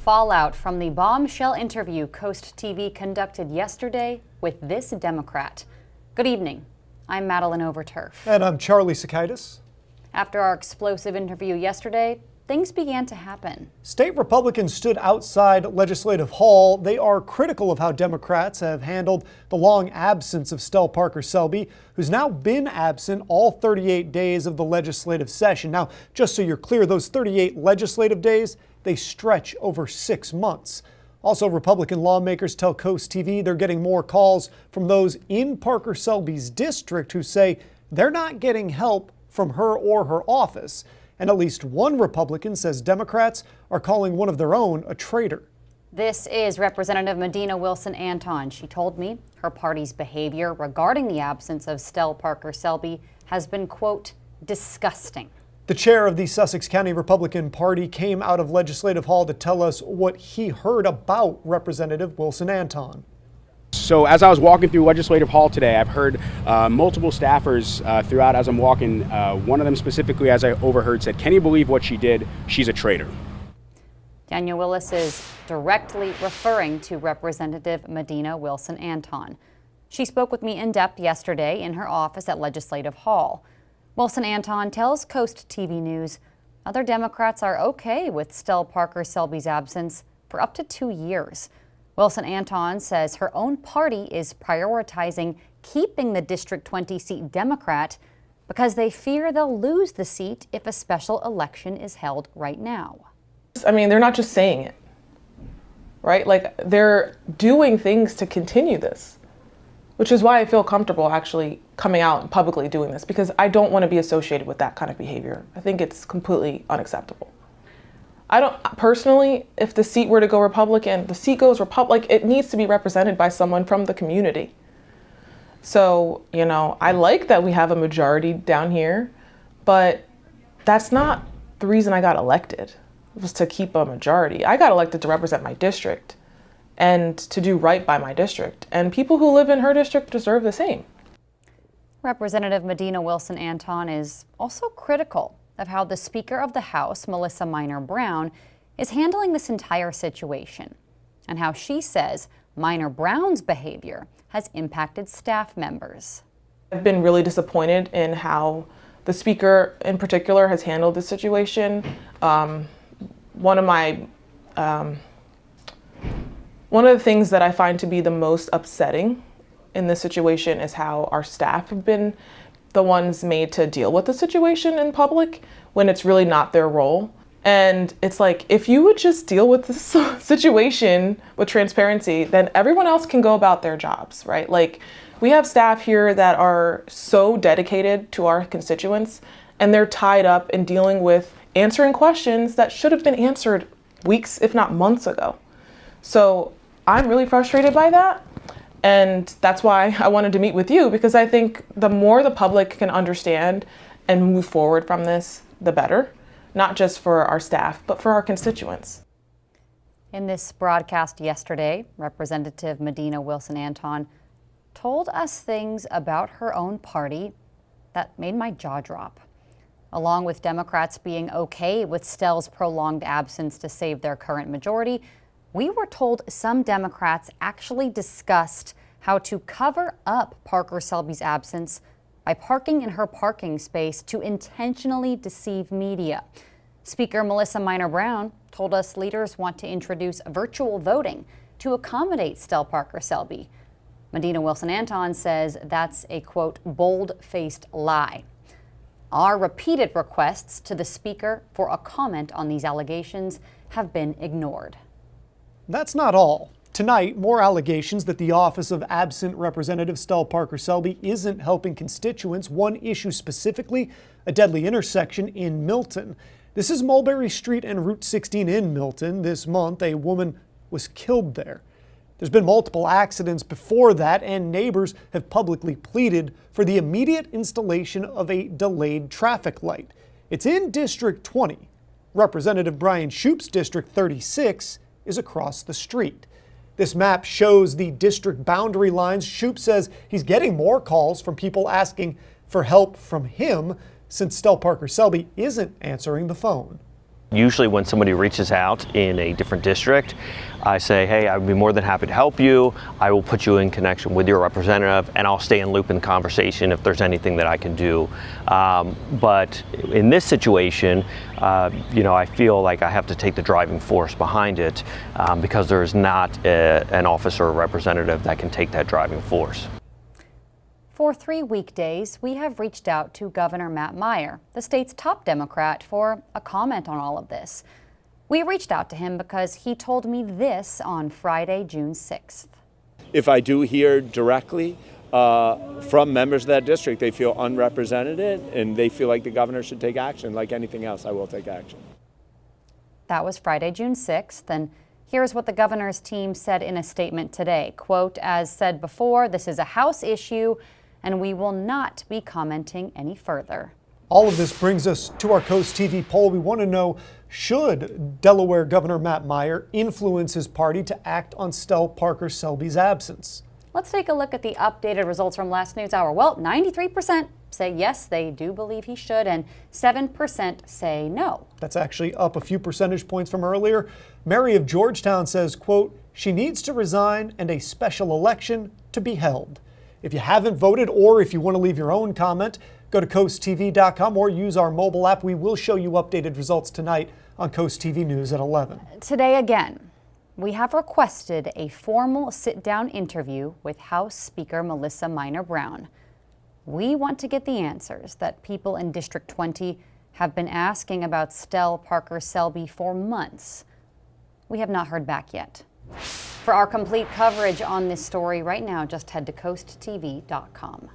fallout from the bombshell interview Coast TV conducted yesterday with this Democrat. Good evening. I'm Madeline Overturf. And I'm Charlie Sakaitis. After our explosive interview yesterday, things began to happen. State Republicans stood outside Legislative Hall. They are critical of how Democrats have handled the long absence of Stell Parker Selby, who's now been absent all 38 days of the legislative session. Now, just so you're clear, those 38 legislative days, they stretch over 6 months. Also, Republican lawmakers tell Coast TV they're getting more calls from those in Parker Selby's district who say they're not getting help from her or her office. And at least one Republican says Democrats are calling one of their own a traitor. This is Representative Medina Wilson-Anton. She told me her party's behavior regarding the absence of Stell Parker Selby has been, quote, disgusting. The chair of the Sussex County Republican Party came out of Legislative Hall to tell us what he heard about Representative Wilson-Anton. So as I was walking through Legislative Hall today, I've heard multiple staffers throughout as I'm walking. One of them specifically, as I overheard, said, "Can you believe what she did? She's a traitor." Daniel Willis is directly referring to Representative Medina Wilson-Anton. She spoke with me in depth yesterday in her office at Legislative Hall. Wilson-Anton tells Coast TV News other Democrats are okay with Stell Parker Selby's absence for up to 2 years. Wilson-Anton says her own party is prioritizing keeping the District 20 seat Democrat because they fear they'll lose the seat if a special election is held right now. I mean, they're not just saying it, right? Like, they're doing things to continue this, which is why I feel comfortable actually coming out and publicly doing this, because I don't want to be associated with that kind of behavior. I think it's completely unacceptable. I don't personally, if the seat were to go Republican, the seat goes Republican, it needs to be represented by someone from the community. So, you know, I like that we have a majority down here, but that's not the reason I got elected. It was to keep a majority. I got elected to represent my district and to do right by my district. And people who live in her district deserve the same. Representative Medina Wilson-Anton is also critical of how the Speaker of the House, Melissa Minor Brown, is handling this entire situation, and how she says Minor Brown's behavior has impacted staff members. I've been really disappointed in how the Speaker in particular has handled this situation. One of the things that I find to be the most upsetting in this situation is how our staff have been the ones made to deal with the situation in public when it's really not their role. And it's like, if you would just deal with this situation with transparency, then everyone else can go about their jobs, right? Like, we have staff here that are so dedicated to our constituents, and they're tied up in dealing with answering questions that should have been answered weeks, if not months ago. So I'm really frustrated by that. And that's why I wanted to meet with you, because I think the more the public can understand and move forward from this, the better, not just for our staff, but for our constituents. In this broadcast yesterday, Representative Medina Wilson-Anton told us things about her own party that made my jaw drop. Along with Democrats being okay with Stell's prolonged absence to save their current majority, we were told some Democrats actually discussed how to cover up Parker Selby's absence by parking in her parking space to intentionally deceive media. Speaker Melissa Minor Brown told us leaders want to introduce virtual voting to accommodate Stell Parker Selby. Medina Wilson-Anton says that's a, quote, bold-faced lie. Our repeated requests to the Speaker for a comment on these allegations have been ignored. That's not all. Tonight, more allegations that the office of absent Representative Stell Parker Selby isn't helping constituents. One issue specifically, a deadly intersection in Milton. This is Mulberry Street and Route 16 in Milton. This month, a woman was killed there. There's been multiple accidents before that, and neighbors have publicly pleaded for the immediate installation of a delayed traffic light. It's in District 20. Representative Brian Shoup's District 36 is across the street. This map shows the district boundary lines. Shoup says he's getting more calls from people asking for help from him since Stell Parker Selby isn't answering the phone. Usually when somebody reaches out in a different district, I say, hey, I would be more than happy to help you. I will put you in connection with your representative, and I'll stay in loop in the conversation if there's anything that I can do. But in this situation, I feel like I have to take the driving force behind it because there is not an officer or representative that can take that driving force. For 3 weekdays, we have reached out to Governor Matt Meyer, the state's top Democrat, for a comment on all of this. We reached out to him because he told me this on Friday, June 6th. If I do hear directly from members of that district, they feel unrepresented and they feel like the governor should take action. Like anything else, I will take action. That was Friday, June 6th, and here's what the governor's team said in a statement today. Quote, as said before, this is a House issue, and we will not be commenting any further. All of this brings us to our Coast TV poll. We want to know, should Delaware Governor Matt Meyer influence his party to act on Stell Parker Selby's absence? Let's take a look at the updated results from last news hour. Well, 93% say yes, they do believe he should, and 7% say no. That's actually up a few percentage points from earlier. Mary of Georgetown says, quote, she needs to resign and a special election to be held. If you haven't voted, or if you want to leave your own comment, go to coasttv.com or use our mobile app. We will show you updated results tonight on Coast TV News at 11. Today again, we have requested a formal sit-down interview with House Speaker Melissa Minor Brown. We want to get the answers that people in District 20 have been asking about Stell Parker Selby for months. We have not heard back yet. For our complete coverage on this story right now, just head to coasttv.com.